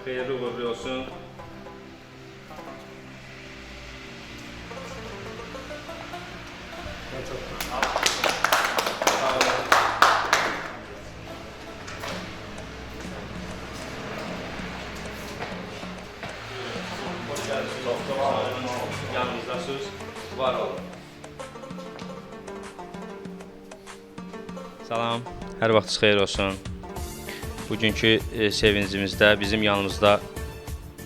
xeyirli uğurlu olsun. Hoş geldiniz. Yanınızdasınız. Var olun. Salam, hər vaxtınız xeyir olsun. Bugünkü sevincimizdə bizim yanımızda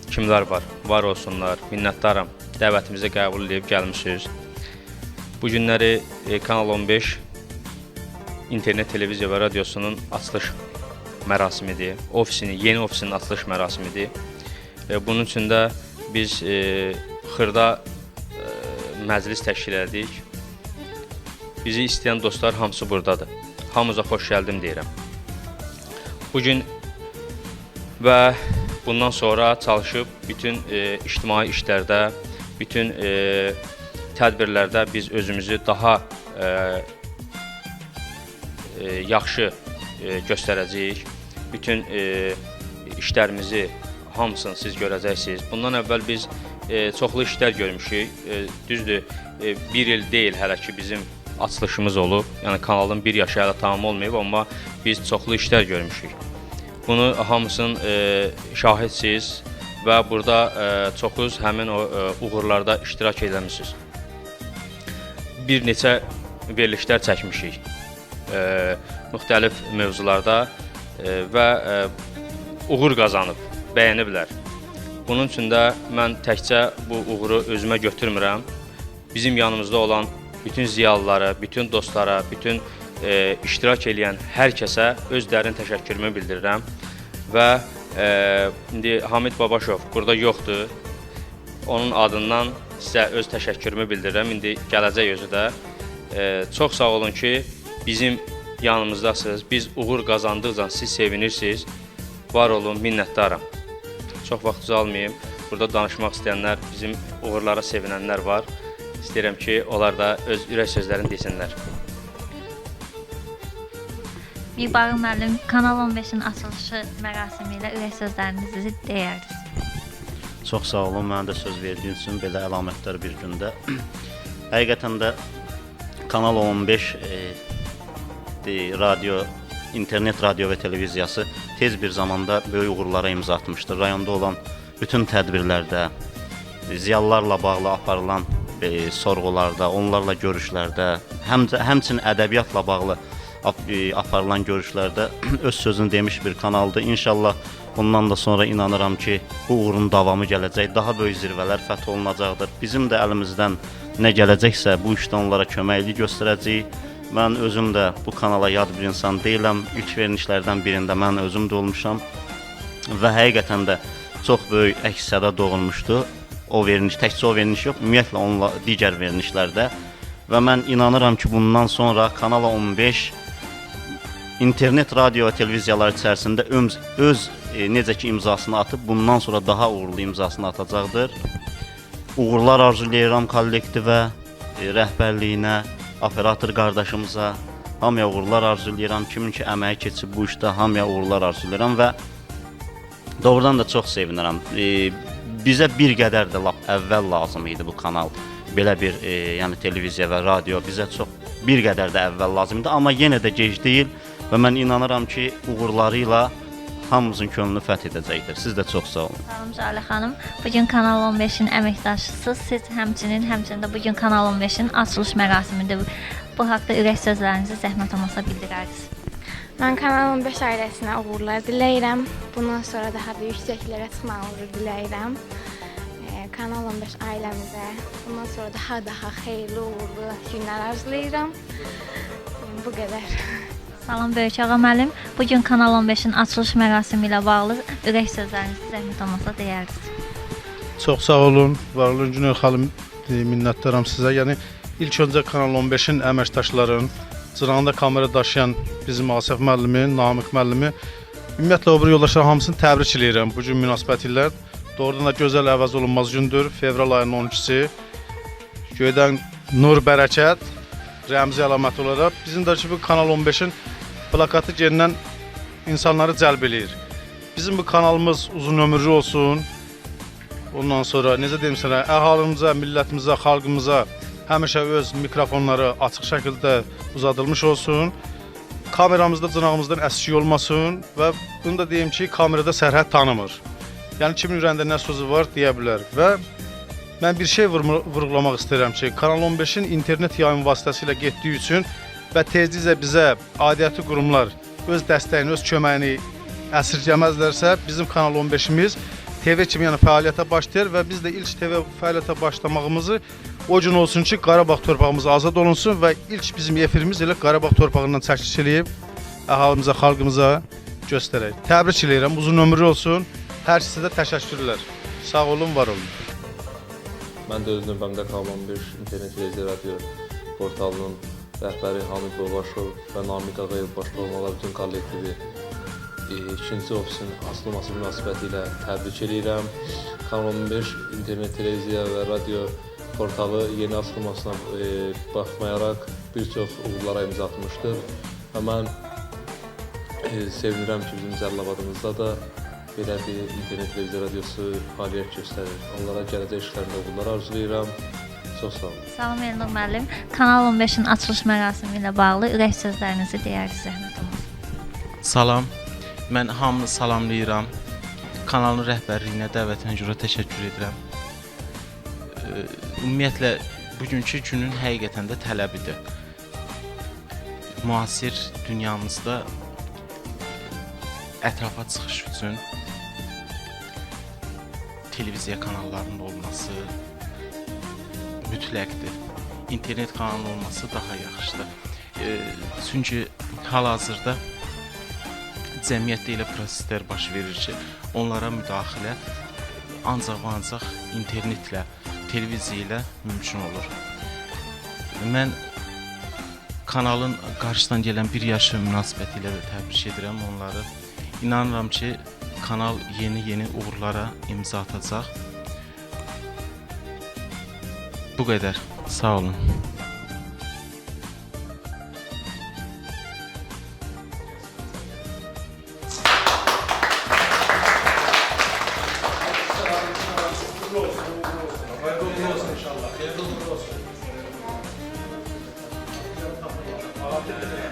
kimlər var? Var olsunlar, minnətdaram. Dəvətimizi qəbul edib gəlmişsiniz. Bu günləri Kanal 15 internet televiziya və radiosunun açılış mərasimidir. Yeni ofisinin açılış mərasimidir. Bunun üçün də biz xırda məclis təşkil etdik. Bizi istəyən dostlar hamısı buradadır. Hamınıza xoş gəldim deyirəm. Bugün və bundan sonra çalışıb bütün ictimai işlərdə, bütün tədbirlərdə biz özümüzü daha yaxşı göstərəcəyik. Bütün işlərimizi hamısını siz görəcəksiniz. Bundan əvvəl biz çoxlu işlər görmüşük. Düzdür, bir il deyil hələ ki bizim açılışımız olub. Yəni kanalın bir yaşı hələ tamam olmayıb, amma biz çoxlu işlər görmüşük. Bunu hamısının şahidsiniz və burada çoxuz həmin o uğurlarda iştirak eləmişsiniz. Bir neçə verilişlər çəkmişik müxtəlif mövzularda və uğur qazanıb, bəyəniblər. Bunun üçün də mən təkcə bu uğuru özümə götürmürəm. Bizim yanımızda olan bütün ziyalılara, bütün dostlara, bütün iştirak edən hər kəsə öz dərin təşəkkürümü bildirirəm. Və indi Hamid Babaşov burada yoxdur. Onun adından sizə öz təşəkkürümü bildirirəm. İndi gələcək özü də. Çox sağ olun ki, bizim yanımızdasınız. Biz uğur qazandıqca siz sevinirsiniz. Var olun, minnətdaram. Çox vaxt almayayım. Burada danışmaq istəyənlər, bizim uğurlara sevinənlər var. İstəyirəm ki, onlar da öz ürək sözlərini desinlər. Mirbağır müəllim, Kanal 15-in açılışı mərasimi ilə ürək sözlərinizi deyərdiniz. Çox sağ olun, mənə də söz verdiyiniz üçün belə əlamətlər bir gündə. Həqiqətən də Kanal 15 internet radio və televiziyası tez bir zamanda böyük uğurlara imza atmışdır. Rayonda olan bütün tədbirlərdə, ziyalılarla bağlı aparılan sorğularda, onlarla görüşlərdə, həmçinin ədəbiyyatla bağlı aparılan görüşlərdə öz sözünü demiş bir kanaldır. İnşallah bundan da sonra inanıram ki, bu uğurun davamı gələcək, daha böyük zirvələr fəth olunacaqdır. Bizim də əlimizdən nə gələcəksə bu işdə onlara köməklik göstərəcəyik. Mən özüm də bu kanala yad bir insan deyiləm. İlk verilişlərdən birində mən özüm də olmuşam və həqiqətən də çox böyük əks-səda doğulmuşdu. O veriliş, təkcə o veriliş yox, ümumiyyətlə onunla digər verilişlərdə və mən inanıram ki, bundan sonra Kanal 15 internet, radio və televiziyalar içərisində öz necə ki imzasını atıb, bundan sonra daha uğurlu imzasını atacaqdır. Uğurlar arzulayıram kollektivə, rəhbərliyinə, operator qardaşımıza, hamıya uğurlar arzulayıram. Kimin ki əməyi keçib bu işdə hamıya uğurlar arzulayıram və doğrudan da çox sevinirəm. Bizə bir qədər də lap əvvəl lazım idi bu kanal. Belə bir yəni televiziya və radio bizə çox bir qədər də əvvəl lazım idi, amma yenə də gec deyil və mən inanıram ki, uğurları ilə hamımızın könlünü fəth edəcəkdir. Siz də çox sağ olun. Salam Cələ xanım. Bugün Kanal 15-in əməkdaşısınız. Siz həmçinin də bugün Kanal 15-in açılış mərasimidir. Bu haqda ürək sözlərinizi zəhmət olmasa bildirərdiniz. Mən Kanal 15 ailəsinə uğurlar diləyirəm. Bundan sonra daha da yüksəklərə çıxmağı uğur diləyirəm. Kanal 15 ailəmizə bundan sonra daha xeyirli, uğurlu günlər arzulayıram. Bu qədər. Salam Böyük ağa müəllim. Bugün Kanal 15-in açılış mərasimi ilə bağlı ürək sözlərinizi zəhmət olmasa deyərdiniz. Çox sağ olun. Var olun Günel xanım, minnətdaram sizə. Yəni ilk öncə Kanal 15-in əməkdaşların, cırağında kamera daşıyan bizim Asif müəllimi, Namiq müəllimi, ümumiyyətlə o bir yoldaşlar hamısını təbrik edirəm bu gün münasibəti ilə. Doğrudan da gözəl əvəz olunmaz gündür. Fevral ayının 12-si. Göydən nur, bərəkət, rəmzi əlamət olaraq bizim də ki bu Kanal 15-in plakatı gendən insanları cəlb eləyir. Biz bizim bu kanalımız uzun ömürlü olsun. Ondan sonra necə deyim sənə, əhalımıza, millətimizə, xalqımıza həmişə öz mikrofonları açıq şəkildə uzadılmış olsun. Kameramızda cınağımızdan əksik olmasın və bunu da deyim ki, kamerada sərhəd tanımır. Yəni kimin ürəyində nə sözü var deyə bilər və mən bir şey vurğulamaq istəyirəm ki, Kanal 15-in internet yayım vasitəsilə getdiyi üçün və tezliklə bizə aidiyyəti qurumlar öz dəstəyini, öz köməyini əsirgəməzlərsə, bizim Kanal 15-imiz TV kimi yəni fəaliyyətə başlayır və biz də ilk TV fəaliyyətə başlamağımızı o gün olsun ki, Qarabağ torpağımız azad olunsun və ilk bizim efirimiz elə Qarabağ torpağından çəkiliş eləyib əhalımıza, xalqımıza göstərək. Təbrik edirəm, uzun ömürlü olsun. Hər sizə də təşəkkürlər. Sağ olun, var olun. Mən də öz növbəmdə Kanal 11 internet televiziya radio portalının rəhbəri Hamid Bobaşov və Namiq Ağayev başda olmalar bütün kollektivi ikinci ofisin açılması münasibəti ilə təbrik edirəm. Kanal 15 internet televiziya və radio portalı yeni açılmasına baxmayaraq bir çox uğurlara imza atmışdır. Və mən sevinirəm ki, bizim Cəlilabadımızda da belə bir internet televiziya radiosu fəaliyyət göstərir. Onlara gələcək işlərində uğurlar arzulayıram. Çox sağ olun. Salam Elnur müəllim. Kanal 15-in açılış mərasimi ilə bağlı ürək sözlərinizi deyərdi zəhmət olmasa. Salam. Mən hamını salamlayıram. Kanalın rəhbərliyinə dəvətinə görə təşəkkür edirəm. Ümumiyyətlə bugünkü günün həqiqətən də tələbidir. Müasir dünyamızda ətrafa çıxış üçün televiziya kanallarının olması mütləqdir. İnternet kanalı olması daha yaxşıdır. Çünki hal-hazırda cəmiyyətdə elə proseslər baş verir ki, onlara müdaxilə ancaq və ancaq internetlə, televiziya ilə mümkün olur. Mən kanalın qarşıdan gələn bir yaşı münasibəti ilə də təbrik edirəm onları. İnanıram ki, kanal yeni uğurlara imza atacaq. Bu qədər. Sağ olun. İnşallah.